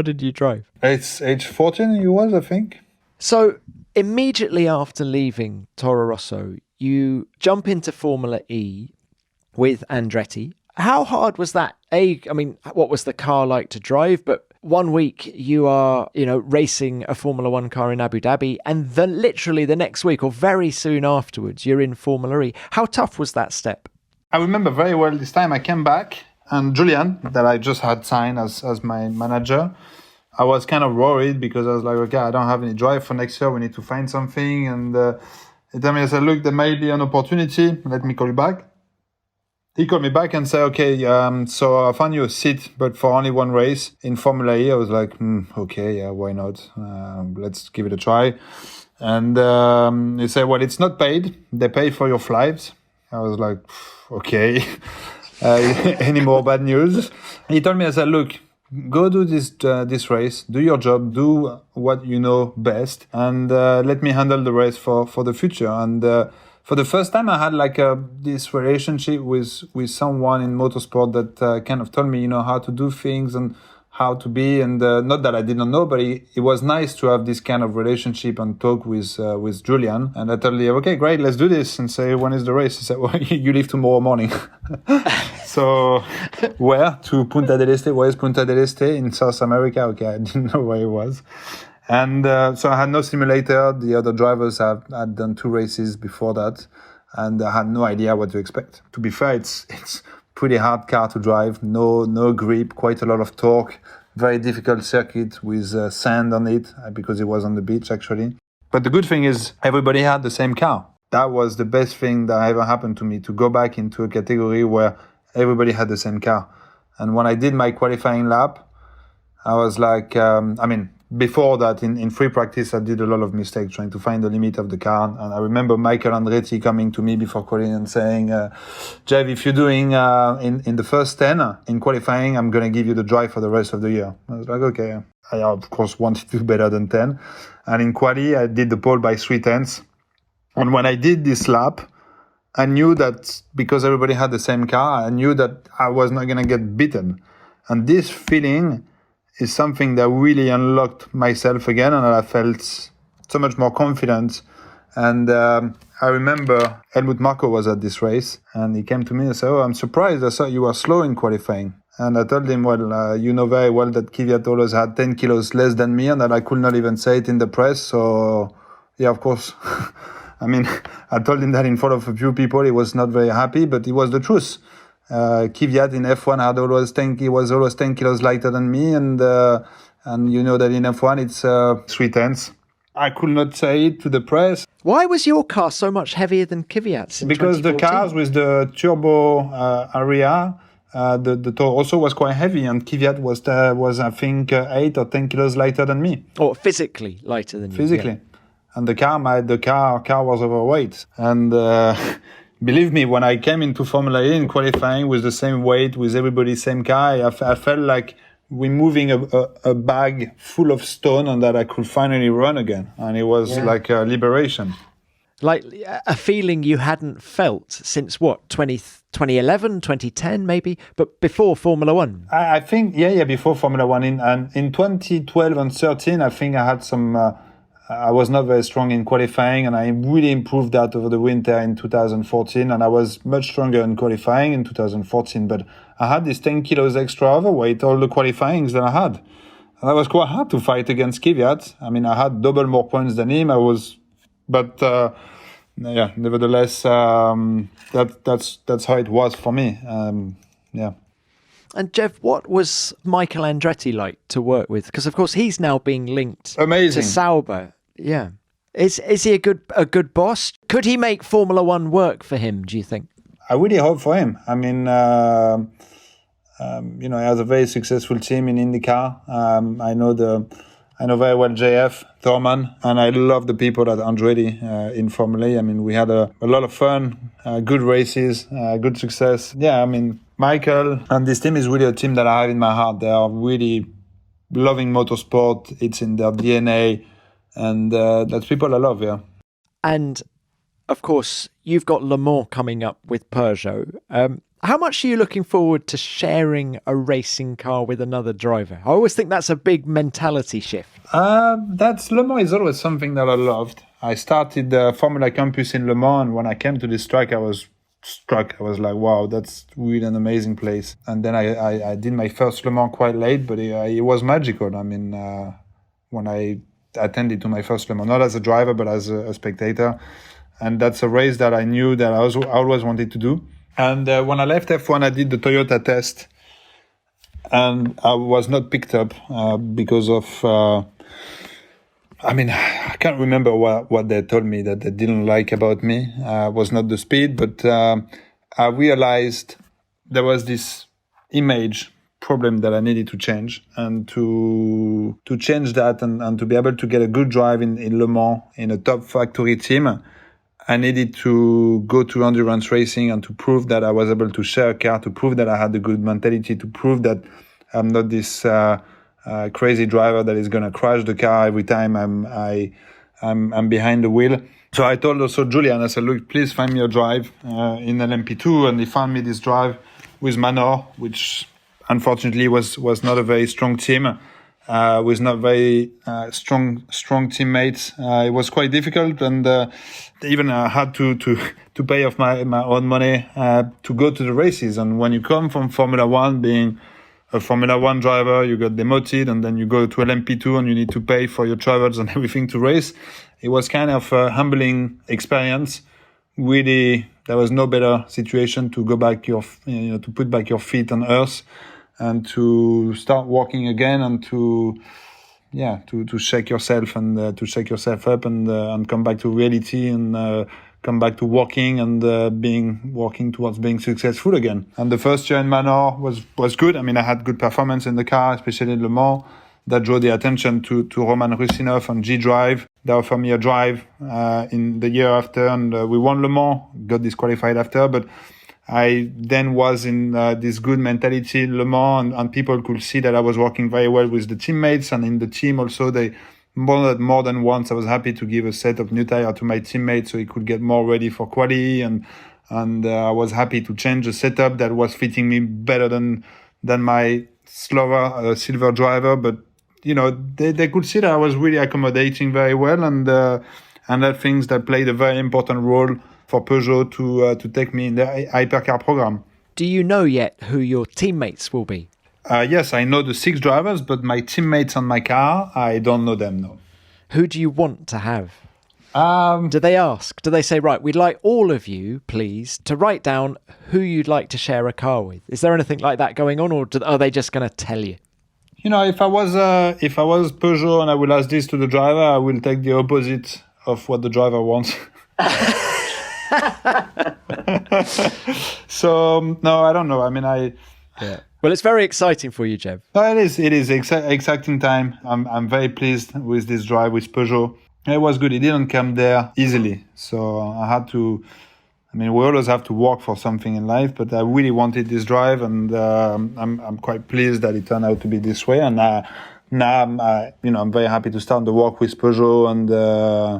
Speaker 2: did you drive?
Speaker 1: It's age 14 it was, I think.
Speaker 2: So immediately after leaving Toro Rosso, you jump into Formula E with Andretti. How hard was that? What was the car like to drive? But 1 week you are, racing a Formula One car in Abu Dhabi, and then literally the next week or very soon afterwards, you're in Formula E. How tough was that step?
Speaker 1: I remember very well this time I came back, and Julian, that I just had signed as my manager, I was kind of worried because I was like, okay, I don't have any drive for next year. We need to find something. And he told me, I said, look, there may be an opportunity. Let me call you back. He called me back and said, okay, so I found you a seat, but for only one race in Formula E. I was like, okay, yeah, why not? Let's give it a try. And he said, well, it's not paid. They pay for your flights. I was like, okay. Any more bad news? He told me, I said, look, go do this race, do your job, do what you know best, and let me handle the rest for the future. And for the first time, I had like this relationship with someone in motorsport that kind of told me, how to do things and how to be. And not that I didn't know, but it was nice to have this kind of relationship and talk with Julian. And I told him, okay, great, let's do this. And say, when is the race? He said, well, you leave tomorrow morning. So where? To Punta del Este. Where is Punta del Este? In South America. Okay, I didn't know where it was. And so I had no simulator. The other drivers had done 2 races before that. And I had no idea what to expect. To be fair, it's pretty hard car to drive. No grip, quite a lot of torque. Very difficult circuit with sand on it because it was on the beach actually. But the good thing is everybody had the same car. That was the best thing that ever happened to me, to go back into a category where everybody had the same car. And when I did my qualifying lap, I was like, before that, in free practice, I did a lot of mistakes trying to find the limit of the car. And I remember Michael Andretti coming to me before qualifying and saying, Jeff, if you're doing in the first 10 in qualifying, I'm going to give you the drive for the rest of the year. I was like, okay. I, of course, wanted to do better than 10. And in quali, I did the pole by 3/10. And when I did this lap, I knew that because everybody had the same car, I knew that I was not going to get beaten. And this feeling is something that really unlocked myself again, and I felt so much more confident. And I remember Helmut Marko was at this race, and he came to me and said, "Oh, I'm surprised. I thought you were slow in qualifying." And I told him, "Well, you know very well that Kvyat always had 10 kilos less than me, and that I could not even say it in the press. So, yeah, of course." I told him that in front of a few people. He was not very happy, but it was the truth. Kvyat in F1 he was always 10 kilos lighter than me, and you know that in F1 it's 3/10. I could not say it to the press.
Speaker 2: Why was your car so much heavier than Kvyat's?
Speaker 1: Because the cars with the turbo area, the Toro Rosso was quite heavy, and Kvyat was I think 8 or 10 kilos lighter than me.
Speaker 2: Or physically lighter than you.
Speaker 1: Physically,
Speaker 2: yeah.
Speaker 1: And the car was overweight, and. Believe me, when I came into Formula E in qualifying with the same weight, with everybody same car, I felt like we're moving a bag full of stone and that I could finally run again. And it was like a liberation.
Speaker 2: Like a feeling you hadn't felt since what, 2011, 2010 maybe? But before Formula One?
Speaker 1: I think, before Formula One. In 2012 and 13, I think I had some... I was not very strong in qualifying, and I really improved that over the winter in 2014, and I was much stronger in qualifying in 2014, but I had this 10 kilos extra overweight, all the qualifyings that I had. And that was quite hard to fight against Kvyat. I had double more points than him. Nevertheless, that's how it was for me.
Speaker 2: And Jeff, what was Michael Andretti like to work with? Because of course he's now being linked to Sauber. Yeah, is he a good boss? Could he make Formula One work for him? Do you think?
Speaker 1: I really hope for him. He has a very successful team in IndyCar. I know very well JF Thorman, and I love the people at Andretti in Formula E. We had a lot of fun, good races, good success. Yeah, Michael and this team is really a team that I have in my heart. They are really loving motorsport. It's in their DNA, and that's people I love, yeah.
Speaker 2: And, of course, you've got Le Mans coming up with Peugeot. How much are you looking forward to sharing a racing car with another driver? I always think that's a big mentality shift.
Speaker 1: Le Mans is always something that I loved. I started the Formula Campus in Le Mans, and when I came to this track, I was struck. I was like, wow, that's really an amazing place. And then I did my first Le Mans quite late, but it was magical. When I attended to my first Le Mans, not as a driver, but as a spectator. And that's a race that I knew that I always wanted to do. And when I left F1, I did the Toyota test. And I was not picked up because of... I can't remember what they told me that they didn't like about me. Was not the speed, but I realized there was this image problem that I needed to change. And to change that and to be able to get a good drive in Le Mans in a top factory team, I needed to go to endurance racing and to prove that I was able to share a car, to prove that I had a good mentality, to prove that I'm not this... crazy driver that is going to crash the car every time I'm behind the wheel. So I told also Julian, I said, look, please find me a drive in LMP2. And he found me this drive with Manor, which unfortunately was not a very strong team, with not very strong teammates. It was quite difficult, and even I had to pay off my own money to go to the races. And when you come from Formula One, being a Formula One driver, you got demoted, and then you go to LMP2 and you need to pay for your travels and everything to race. It was kind of a humbling experience. Really, there was no better situation to go back to put back your feet on earth and to start walking again, and to shake yourself and to shake yourself up and come back to reality and come back to walking and working towards being successful again. And the first year in Manor was good. I mean, I had good performance in the car, especially in Le Mans. That drew the attention to Roman Rusinov and G-Drive. They offered me a drive in the year after, and we won Le Mans, got disqualified after. But I then was in this good mentality in Le Mans, and people could see that I was working very well with the teammates, and in the team also they more than once I was happy to give a set of new tire to my teammate so he could get more ready for quali, and I was happy to change the setup that was fitting me better than my slower silver driver. But they could see that I was really accommodating very well, and that things that played a very important role for Peugeot to take me in the hypercar program.
Speaker 2: Do you know yet who your teammates will be?
Speaker 1: Yes, I know the 6 drivers, but my teammates on my car, I don't know them, no.
Speaker 2: Who do you want to have? Do they ask? Do they say, right, we'd like all of you, please, to write down who you'd like to share a car with? Is there anything like that going on, or are they just going to tell you?
Speaker 1: If I was Peugeot and I will ask this to the driver, I will take the opposite of what the driver wants. So no, I don't know. I mean,
Speaker 2: yeah. Well, it's very exciting for you, Jeb.
Speaker 1: No, it is exciting time. I'm very pleased with this drive with Peugeot. It was good. It didn't come there easily, so I had to. I mean, we always have to work for something in life, but I really wanted this drive, and I'm quite pleased that it turned out to be this way. And now I'm very happy to start the work with Peugeot and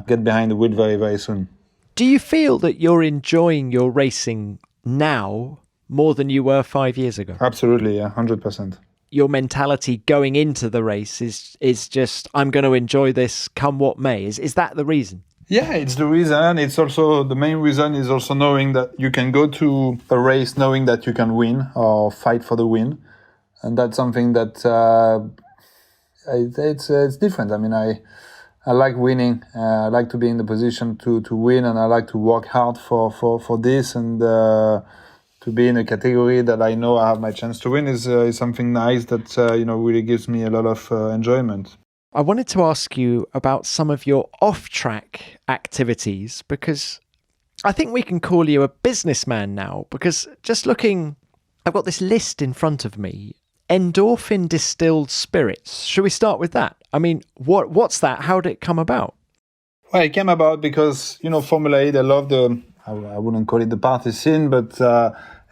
Speaker 1: get behind the wheel very, very soon.
Speaker 2: Do you feel that you're enjoying your racing now more than you were 5 years ago?
Speaker 1: Absolutely, yeah, 100%.
Speaker 2: Your mentality going into the race is just, I'm going to enjoy this come what may. Is that the reason?
Speaker 1: Yeah, it's the reason. It's also the main reason is also knowing that you can go to a race knowing that you can win or fight for the win. And that's something that it's different. I mean, I like winning. I like to be in the position to win, and I like to work hard for this, and to be in a category that I know I have my chance to win is something nice that really gives me a lot of enjoyment.
Speaker 2: I wanted to ask you about some of your off-track activities, because I think we can call you a businessman now, because just looking, I've got this list in front of me. Endorphin distilled spirits. Should we start with that? I mean, what's that? How did it come about?
Speaker 1: Well, it came about because, Formula E, they love I wouldn't call it the party scene, but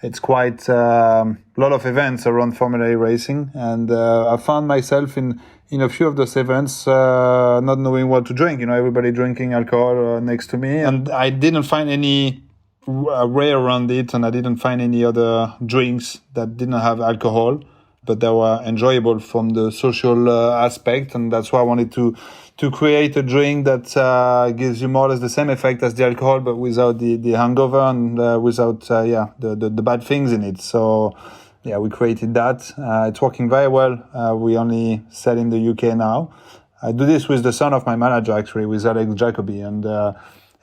Speaker 1: it's quite a lot of events around Formula E racing. And I found myself in a few of those events not knowing what to drink. Everybody drinking alcohol next to me. And I didn't find any way around it, and I didn't find any other drinks that didn't have alcohol, but they were enjoyable from the social aspect. And that's why I wanted to create a drink that gives you more or less the same effect as the alcohol, but without the hangover and without the bad things in it. So yeah, we created that. It's working very well. We only sell in the UK now. I do this with the son of my manager, actually, with Alex Jacobi, and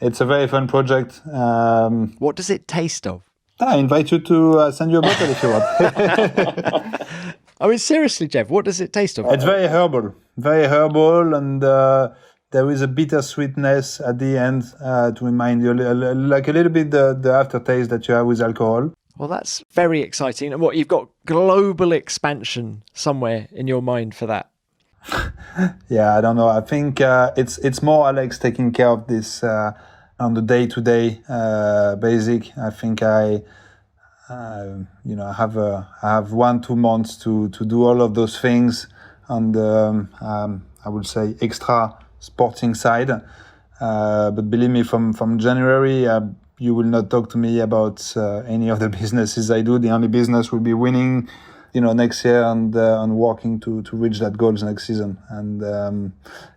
Speaker 1: it's a very fun project.
Speaker 2: What does it taste of?
Speaker 1: I invite you to send you a bottle if you want.
Speaker 2: I mean, seriously, Jeff, what does it taste of?
Speaker 1: It's very herbal, and there is a bitter sweetness at the end to remind you, like a little bit the aftertaste that you have with alcohol.
Speaker 2: Well, that's very exciting. And what, you've got global expansion somewhere in your mind for that?
Speaker 1: Yeah, I don't know. I think it's more Alex taking care of this on the day-to-day basic. I think I have 1-2 months to do all of those things on the I would say extra sporting side. But believe me, from January, you will not talk to me about any of the businesses I do. The only business will be winning, next year and working to reach that goals next season. And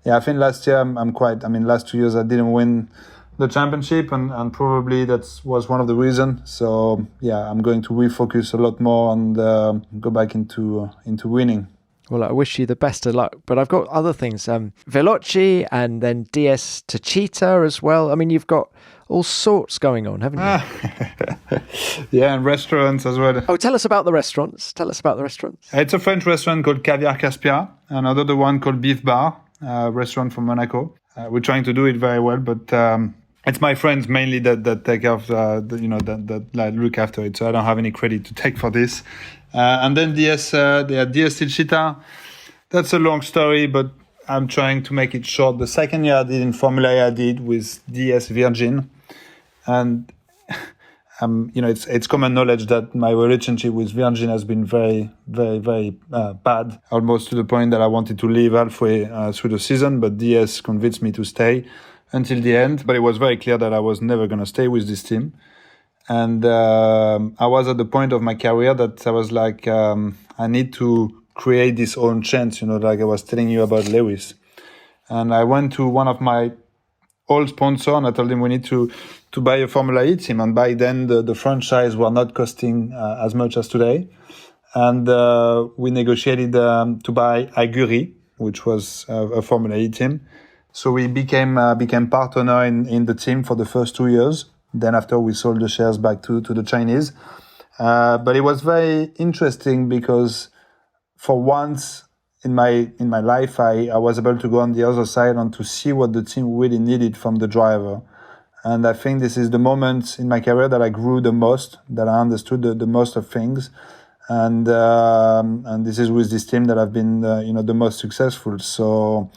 Speaker 1: I think last year last 2 years I didn't win the championship, and probably that was one of the reasons. So yeah, I'm going to refocus a lot more and go back into winning.
Speaker 2: Well, I wish you the best of luck, but I've got other things. Veloci and then DS Tachita as well. I mean, you've got all sorts going on, haven't you?
Speaker 1: Yeah, and restaurants as well.
Speaker 2: Oh, tell us about the restaurants.
Speaker 1: It's a French restaurant called Caviar Caspia, another one called Beef Bar, restaurant from Monaco. We're trying to do it very well, but it's my friends mainly that take off, that like look after it. So I don't have any credit to take for this. And then DS Steel Cheetah. That's a long story, but I'm trying to make it short. The second year I did in Formula E, I did with DS Virgin, and it's common knowledge that my relationship with Virgin has been very, very, very bad, almost to the point that I wanted to leave halfway through the season, but DS convinced me to stay until the end. But it was very clear that I was never going to stay with this team. And I was at the point of my career that I was like, I need to create this own chance, like I was telling you about Lewis. And I went to one of my old sponsor and I told him we need to buy a Formula E team. And by then the franchise were not costing as much as today. And we negotiated to buy Aguri, which was a Formula E team. So we became partner in the team for the first 2 years. Then after we sold the shares back to the Chinese. But it was very interesting because for once in my life, I was able to go on the other side and to see what the team really needed from the driver. And I think this is the moment in my career that I grew the most, that I understood the most of things. And this is with this team that I've been, the most successful. So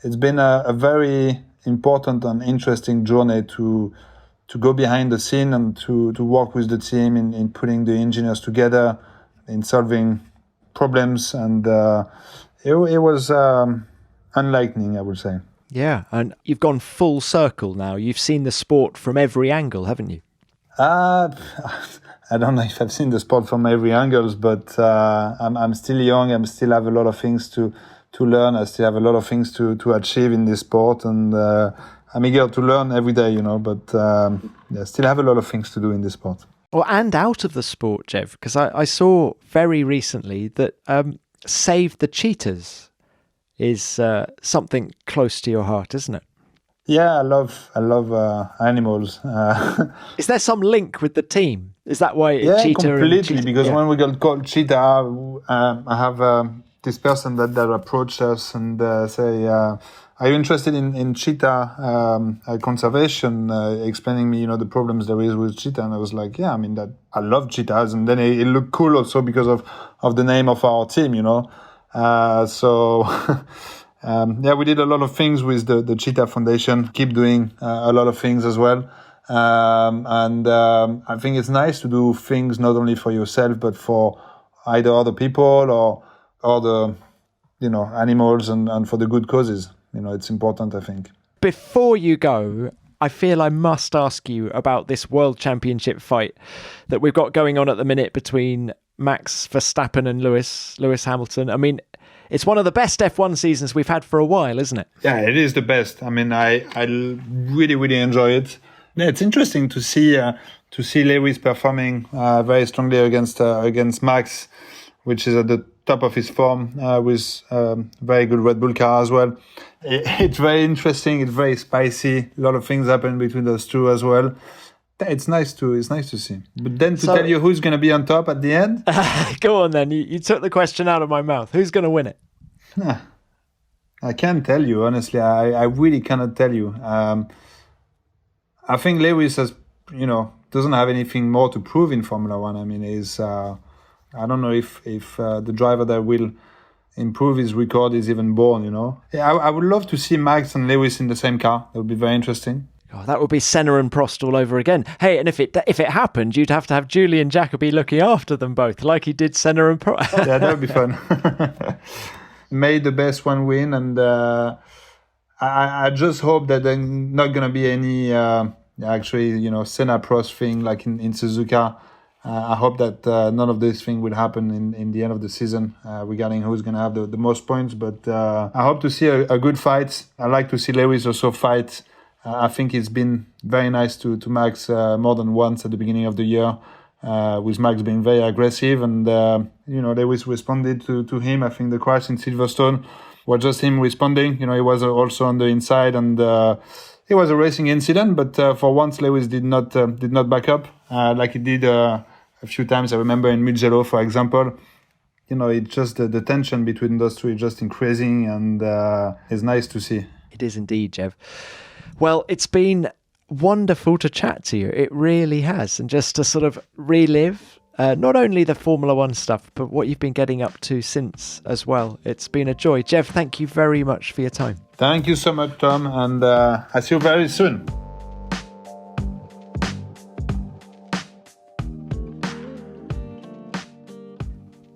Speaker 1: it's been a very important and interesting journey to go behind the scene and to work with the team in putting the engineers together, in solving problems. And it was enlightening, I would say.
Speaker 2: Yeah, and you've gone full circle now. You've seen the sport from every angle, haven't you?
Speaker 1: I don't know if I've seen the sport from every angle, but I'm still young. I still have a lot of things to learn. I still have a lot of things to achieve in this sport, and I'm eager to learn every day, but I still have a lot of things to do in this sport.
Speaker 2: Well, and out of the sport, Jev, because I saw very recently that Save the Cheetahs is something close to your heart, isn't it?
Speaker 1: Yeah, I love animals.
Speaker 2: Is there some link with the team? Is that why Cheetah?
Speaker 1: Completely. Because when we got called Cheetah, I have this person that approached us and say, "Are you interested in cheetah conservation?" Explaining me, the problems there is with cheetah, and I was like, "Yeah, that I love cheetahs." And then it looked cool also because of the name of our team, So. We did a lot of things with the Cheetah Foundation, keep doing a lot of things as well. I think it's nice to do things not only for yourself, but for either other people or the, animals and for the good causes. It's important, I think. Before
Speaker 2: you go, I feel I must ask you about this World Championship fight that we've got going on at the minute between Max Verstappen and Lewis Hamilton. It's one of the best F1 seasons we've had for a while, isn't it? Yeah, it is the best. I really, really enjoy it. Yeah, it's interesting to see Lewis performing very strongly against Max, which is at the top of his form with very good Red Bull car as well. It's very interesting. It's very spicy. A lot of things happen between those two as well. It's nice to see. But then tell you who's going to be on top at the end? Go on then. You took the question out of my mouth. Who's going to win it? I can't tell you, honestly. I really cannot tell you. I think Lewis has, doesn't have anything more to prove in Formula One. I don't know if the driver that will improve his record is even born, Yeah, I would love to see Max and Lewis in the same car. That would be very interesting. Oh, that would be Senna and Prost all over again. Hey, and if it happened, you'd have to have Julian Jacobi looking after them both, like he did Senna and Prost. Yeah, that would be fun. May the best one win, and I just hope that there's not going to be any Senna Prost thing like in Suzuka. I hope that none of this thing will happen in the end of the season regarding who's going to have the most points. But I hope to see a good fight. I like to see Lewis also fight. I think it's been very nice to Max more than once at the beginning of the year, with Max being very aggressive. And, Lewis responded to him. I think the crash in Silverstone was just him responding. He was also on the inside, and it was a racing incident. But for once, Lewis did not back up like he did a few times. I remember in Mugello, for example. It's just the tension between those two is just increasing, and it's nice to see. It is indeed, Jev. Well, it's been wonderful to chat to you. It really has. And just to sort of relive not only the Formula One stuff, but what you've been getting up to since as well. It's been a joy. Jeff, thank you very much for your time.
Speaker 1: Thank you so much, Tom, and I see you very soon.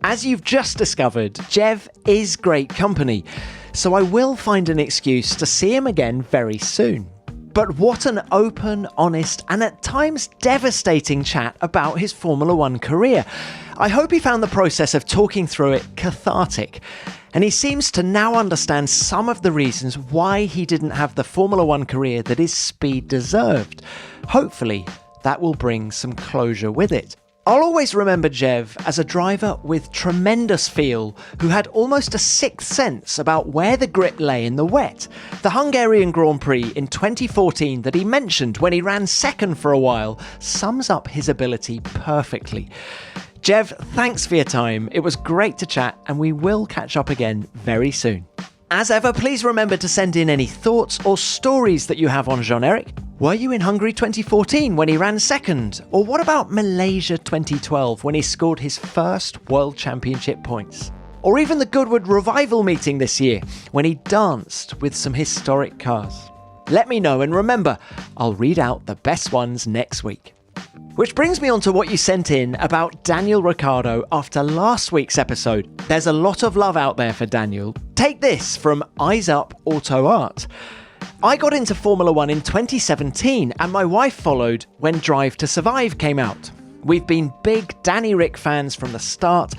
Speaker 2: As you've just discovered, Jeff is great company, so I will find an excuse to see him again very soon. But what an open, honest, and at times devastating chat about his Formula One career. I hope he found the process of talking through it cathartic. And he seems to now understand some of the reasons why he didn't have the Formula One career that his speed deserved. Hopefully, that will bring some closure with it. I'll always remember Jev as a driver with tremendous feel who had almost a sixth sense about where the grip lay in the wet. The Hungarian Grand Prix in 2014 that he mentioned when he ran second for a while sums up his ability perfectly. Jev, thanks for your time. It was great to chat, and we will catch up again very soon. As ever, please remember to send in any thoughts or stories that you have on Jean-Eric. Were you in Hungary 2014 when he ran second? Or what about Malaysia 2012 when he scored his first World Championship points? Or even the Goodwood Revival meeting this year when he danced with some historic cars? Let me know, and remember, I'll read out the best ones next week. Which brings me on to what you sent in about Daniel Ricciardo after last week's episode. There's a lot of love out there for Daniel. Take this from Eyes Up Auto Art. I got into Formula One in 2017 and my wife followed when Drive to Survive came out. We've been big Danny Ric fans from the start,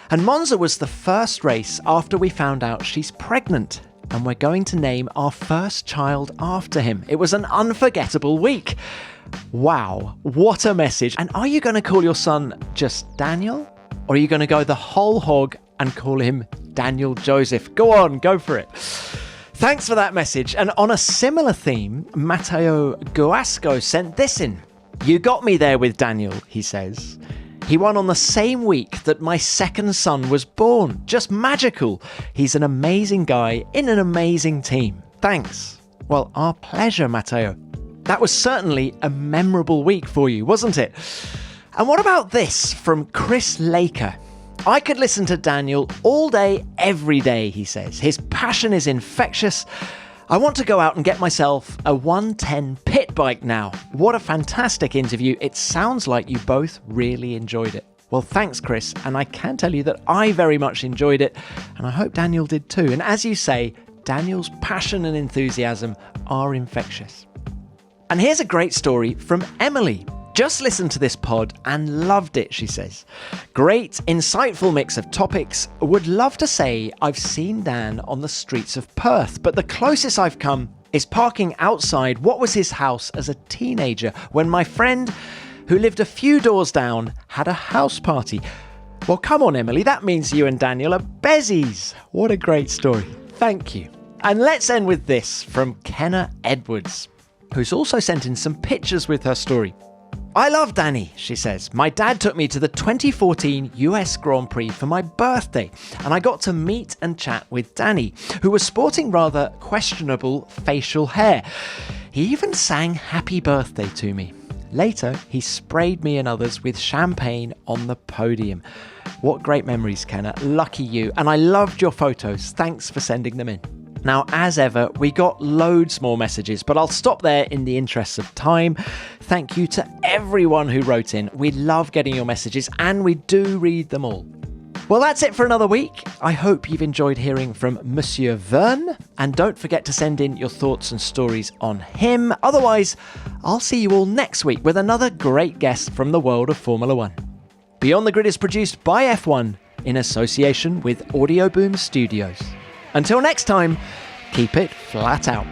Speaker 2: and Monza was the first race after we found out she's pregnant, and we're going to name our first child after him. It was an unforgettable week. Wow, what a message. And are you going to call your son just Daniel? Or are you going to go the whole hog and call him Daniel Joseph? Go on, go for it. Thanks for that message. And on a similar theme, Matteo Guasco sent this in. You got me there with Daniel, he says. He won on the same week that my second son was born. Just magical. He's an amazing guy in an amazing team. Thanks. Well, our pleasure, Matteo. That was certainly a memorable week for you, wasn't it? And what about this from Chris Laker? I could listen to Daniel all day, every day, he says. His passion is infectious. I want to go out and get myself a 110 pit bike now. What a fantastic interview. It sounds like you both really enjoyed it. Well, thanks, Chris. And I can tell you that I very much enjoyed it. And I hope Daniel did too. And as you say, Daniel's passion and enthusiasm are infectious. And here's a great story from Emily. Just listened to this pod and loved it, she says. Great, insightful mix of topics. Would love to say I've seen Dan on the streets of Perth, but the closest I've come is parking outside what was his house as a teenager when my friend, who lived a few doors down, had a house party. Well, come on, Emily, that means you and Daniel are bezies. What a great story. Thank you. And let's end with this from Kenna Edwards, who's also sent in some pictures with her story. I love Danny, she says. My dad took me to the 2014 US Grand Prix for my birthday, and I got to meet and chat with Danny, who was sporting rather questionable facial hair. He even sang happy birthday to me. Later, he sprayed me and others with champagne on the podium. What great memories, Kenna. Lucky you. And I loved your photos. Thanks for sending them in. Now, as ever, we got loads more messages, but I'll stop there in the interests of time. Thank you to everyone who wrote in. We love getting your messages, and we do read them all. Well, that's it for another week. I hope you've enjoyed hearing from Monsieur Vergne, and don't forget to send in your thoughts and stories on him. Otherwise, I'll see you all next week with another great guest from the world of Formula One. Beyond the Grid is produced by F1 in association with Audio Boom Studios. Until next time, keep it flat out.